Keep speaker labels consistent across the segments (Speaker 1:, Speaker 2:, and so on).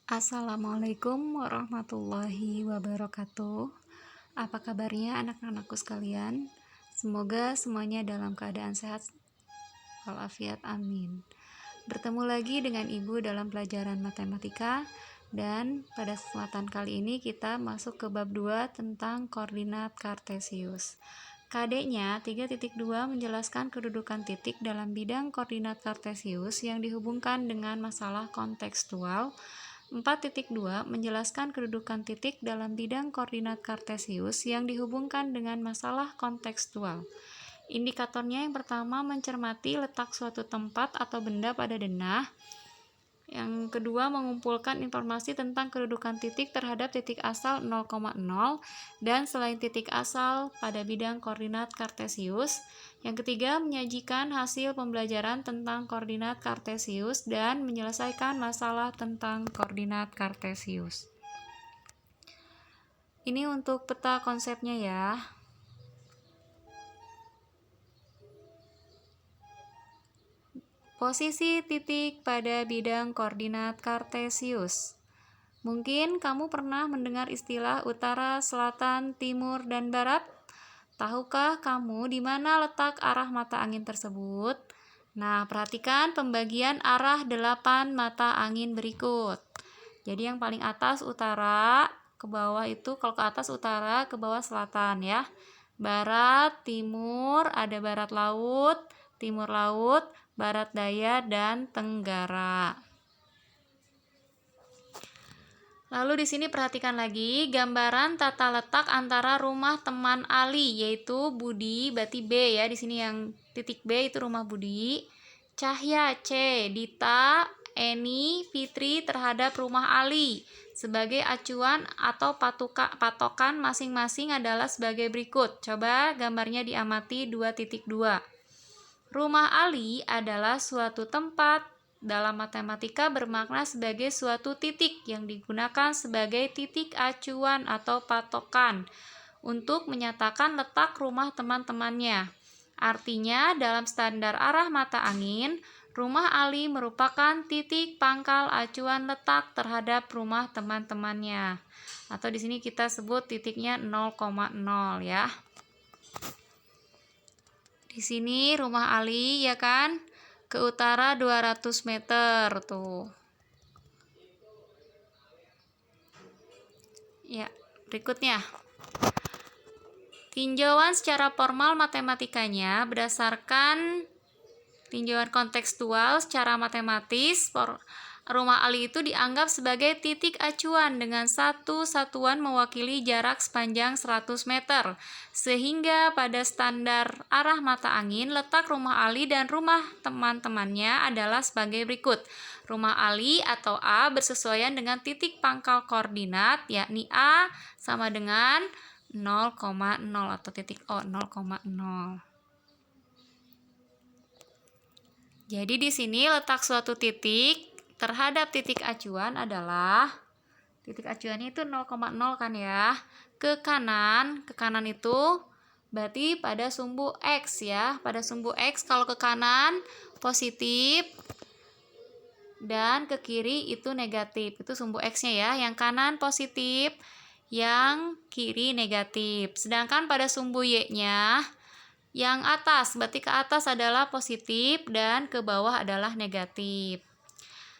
Speaker 1: Assalamualaikum warahmatullahi wabarakatuh. Apa kabarnya anak-anakku sekalian? Semoga semuanya dalam keadaan sehat walafiat, amin. Bertemu lagi dengan Ibu dalam pelajaran matematika, dan pada kesempatan kali ini kita masuk ke bab 2 tentang koordinat kartesius. KD-nya 3.2 menjelaskan kedudukan titik dalam bidang koordinat kartesius yang dihubungkan dengan masalah kontekstual. 4.2 menjelaskan kedudukan titik dalam bidang koordinat kartesius yang dihubungkan dengan masalah kontekstual. Indikatornya yang pertama mencermati letak suatu tempat atau benda pada denah. Yang kedua mengumpulkan informasi tentang kedudukan titik terhadap titik asal 0,0 dan selain titik asal pada bidang koordinat kartesius. Yang ketiga menyajikan hasil pembelajaran tentang koordinat kartesius dan menyelesaikan masalah tentang koordinat kartesius. Ini untuk peta konsepnya ya. Posisi titik pada bidang koordinat kartesius. Mungkin kamu pernah mendengar istilah utara, selatan, timur, dan barat. Tahukah kamu di mana letak arah mata angin tersebut? Nah, perhatikan pembagian arah 8 mata angin berikut. Jadi yang paling atas utara, ke bawah itu kalau ke atas utara, ke bawah selatan ya. Barat, timur, ada barat laut, timur laut, barat daya, dan tenggara. Lalu di sini perhatikan lagi gambaran tata letak antara rumah teman Ali, yaitu Budi, berarti B ya. Di sini yang titik B itu rumah Budi. Cahya C, Dita, Eni, Fitri terhadap rumah Ali. Sebagai acuan atau patokan masing-masing adalah sebagai berikut. Coba gambarnya diamati 2.2. Rumah Ali adalah suatu tempat dalam matematika bermakna sebagai suatu titik yang digunakan sebagai titik acuan atau patokan untuk menyatakan letak rumah teman-temannya. Artinya, dalam standar arah mata angin, rumah Ali merupakan titik pangkal acuan letak terhadap rumah teman-temannya. Atau di sini kita sebut titiknya 0,0 ya. Di sini rumah Ali ya kan, ke utara 200 meter tuh. Ya, berikutnya. Tinjauan secara formal matematikanya berdasarkan tinjauan kontekstual secara matematis, rumah Ali itu dianggap sebagai titik acuan dengan satu satuan mewakili jarak sepanjang 100 meter. Sehingga pada standar arah mata angin, letak rumah Ali dan rumah teman-temannya adalah sebagai berikut. Rumah Ali atau A bersesuaian dengan titik pangkal koordinat, yakni A sama dengan 0,0 atau titik O 0,0. Jadi di sini letak suatu titik terhadap titik acuan adalah titik acuannya itu 0,0 kan ya. Ke kanan itu berarti pada sumbu X ya. Pada sumbu X kalau ke kanan positif dan ke kiri itu negatif. Itu sumbu X-nya ya. Yang kanan positif, yang kiri negatif. Sedangkan pada sumbu Y-nya yang atas, berarti ke atas adalah positif dan ke bawah adalah negatif.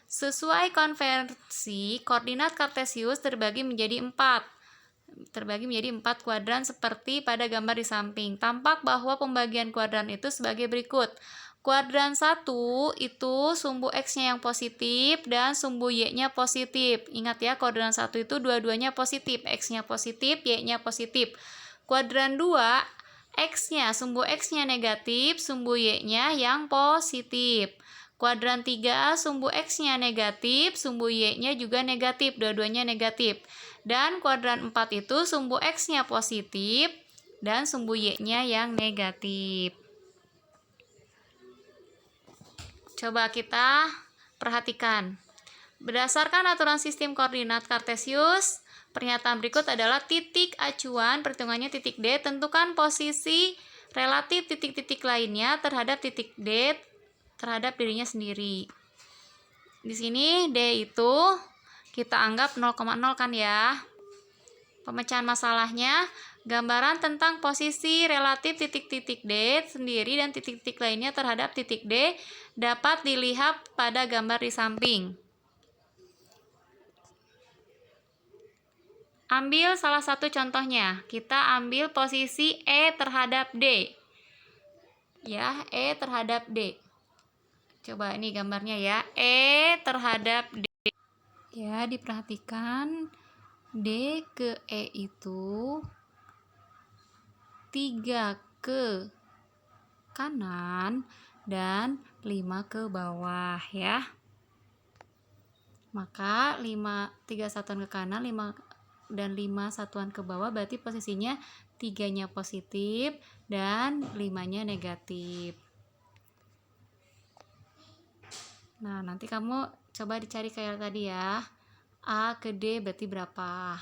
Speaker 1: Sesuai konvensi, koordinat kartesius terbagi menjadi 4 kuadran seperti pada gambar di samping. Tampak bahwa pembagian kuadran itu sebagai berikut. Kuadran 1 itu sumbu X-nya yang positif dan sumbu Y-nya positif. Ingat ya, kuadran 1 itu dua-duanya positif, X-nya positif, Y-nya positif. Kuadran 2, X-nya, sumbu X-nya negatif, sumbu Y-nya yang positif. Kuadran 3, sumbu X-nya negatif, sumbu Y-nya juga negatif, dua-duanya negatif. Dan kuadran 4 itu sumbu X-nya positif dan sumbu Y-nya yang negatif. Coba kita perhatikan. Berdasarkan aturan sistem koordinat kartesius, pernyataan berikut adalah titik acuan, perhitungannya titik D, tentukan posisi relatif titik-titik lainnya terhadap titik D terhadap dirinya sendiri. Di sini D itu kita anggap 0,0 kan ya. Pemecahan masalahnya, gambaran tentang posisi relatif titik-titik D sendiri dan titik-titik lainnya terhadap titik D dapat dilihat pada gambar di samping. Ambil salah satu contohnya. Kita ambil posisi E terhadap D. Ya, E terhadap D. Coba ini gambarnya ya. E terhadap D. Ya, diperhatikan D ke E itu 3 ke kanan dan 5 ke bawah ya. Maka 3 satuan ke kanan, 5 dan 5 satuan ke bawah, berarti posisinya 3-nya positif dan 5-nya negatif. Nah, nanti kamu coba dicari kayak tadi ya. A ke D berarti berapa?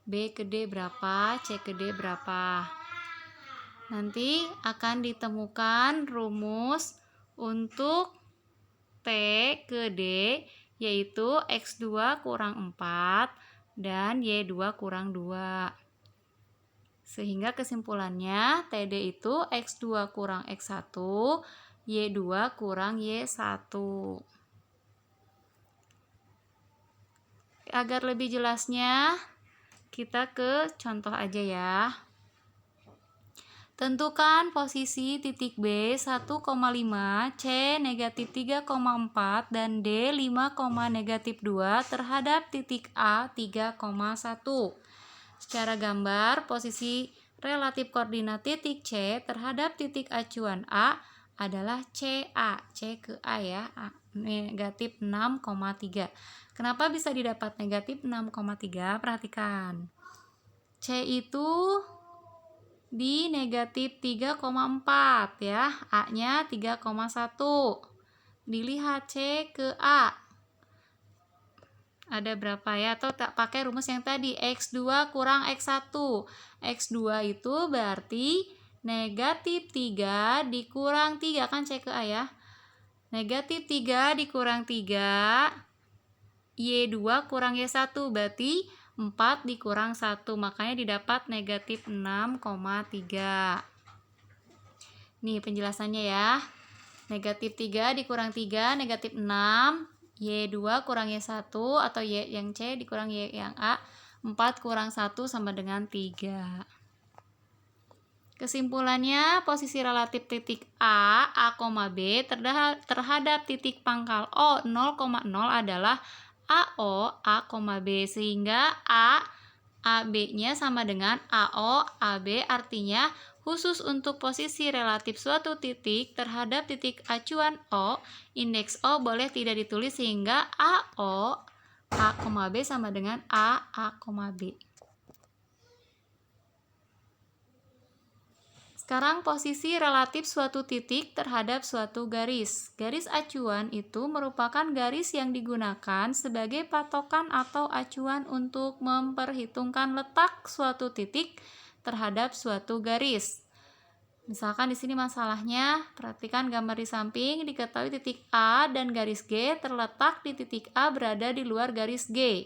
Speaker 1: B ke D berapa? C ke D berapa? Nanti akan ditemukan rumus untuk T ke D, yaitu X2 kurang 4 dan Y2 kurang 2. Sehingga kesimpulannya TD itu X2 kurang X1, Y2 kurang Y1. Agar lebih jelasnya, kita ke contoh aja ya. Tentukan posisi titik B 1,5, C negatif 3,4, dan D 5, negatif 2 terhadap titik A 3,1. Secara gambar, posisi relatif koordinat titik C terhadap titik acuan A adalah CA. C ke A ya, negatif 6,3. Kenapa bisa didapat negatif 6,3? Perhatikan. C itu di negatif 3,4 ya, A-nya 3,1. Dilihat C ke A. Ada berapa ya? Atau tak pakai rumus yang tadi, X2 kurang X1. X2 itu berarti negatif 3 dikurang 3, kan C ke A ya. Negatif 3 dikurang 3, Y2 kurang Y1, berarti 4 dikurang 1, makanya didapat negatif 6,3. Nih penjelasannya ya. Negatif 3 dikurang 3, negatif 6. Y2 kurang Y1 atau Y yang C dikurang Y yang A. 4 kurang 1 sama dengan 3. Kesimpulannya, posisi relatif titik A, B terhadap titik pangkal O 0,0 adalah AO, B, sehingga AB-nya sama dengan AO, AB, artinya khusus untuk posisi relatif suatu titik terhadap titik acuan O, indeks O boleh tidak ditulis sehingga AO, B sama dengan B. Sekarang posisi relatif suatu titik terhadap suatu garis. Garis acuan itu merupakan garis yang digunakan sebagai patokan atau acuan untuk memperhitungkan letak suatu titik terhadap suatu garis. Misalkan di sini masalahnya, perhatikan gambar di samping, diketahui titik A dan garis G terletak di titik A berada di luar garis G.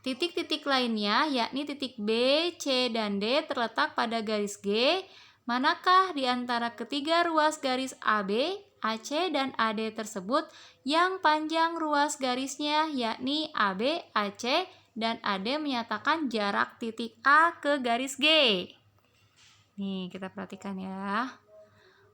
Speaker 1: Titik-titik lainnya, yakni titik B, C, dan D terletak pada garis G. Manakah di antara ketiga ruas garis AB, AC, dan AD tersebut yang panjang ruas garisnya, yakni AB, AC, dan AD menyatakan jarak titik A ke garis G? Nih, kita perhatikan ya.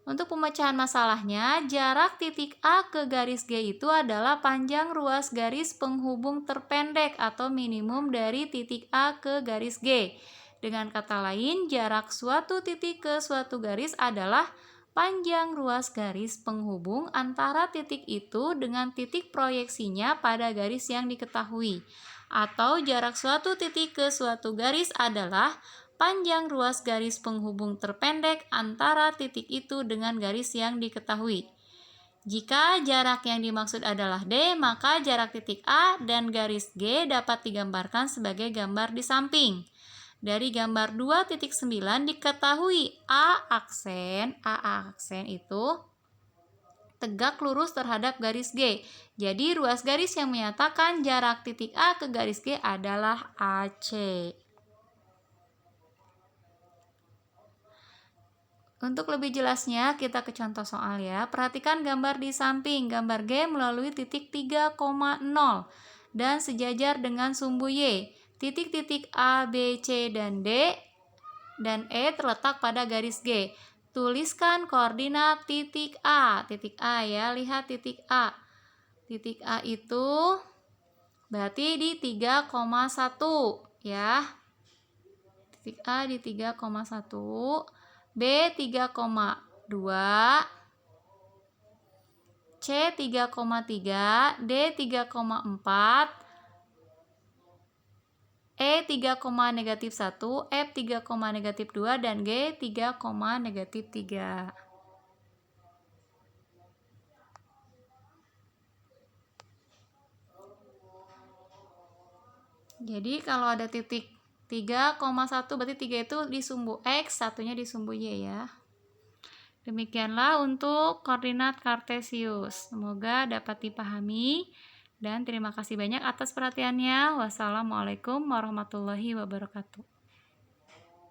Speaker 1: Untuk pemecahan masalahnya, jarak titik A ke garis G itu adalah panjang ruas garis penghubung terpendek atau minimum dari titik A ke garis G. Dengan kata lain, jarak suatu titik ke suatu garis adalah panjang ruas garis penghubung antara titik itu dengan titik proyeksinya pada garis yang diketahui. Atau jarak suatu titik ke suatu garis adalah panjang ruas garis penghubung terpendek antara titik itu dengan garis yang diketahui. Jika jarak yang dimaksud adalah D, maka jarak titik A dan garis G dapat digambarkan sebagai gambar di samping. Dari gambar 2.9 diketahui A aksen itu tegak lurus terhadap garis G. Jadi ruas garis yang menyatakan jarak titik A ke garis G adalah AC. Untuk lebih jelasnya, kita ke contoh soal ya. Perhatikan gambar di samping. Gambar G melalui titik 3,0 dan sejajar dengan sumbu Y. Titik-titik A, B, C, dan D dan E terletak pada garis G. Tuliskan koordinat titik A. Titik A ya, lihat titik A. Titik A itu berarti di 3,1 ya. Titik A di 3,1. B 3,2, C 3,3, D 3,4, E 3,-1, F 3,-2, dan G 3,-3. Jadi kalau ada titik 3,1 berarti 3 itu di sumbu X, satunya di sumbu Y ya. Demikianlah untuk koordinat kartesius. Semoga dapat dipahami dan terima kasih banyak atas perhatiannya. Wassalamualaikum warahmatullahi wabarakatuh.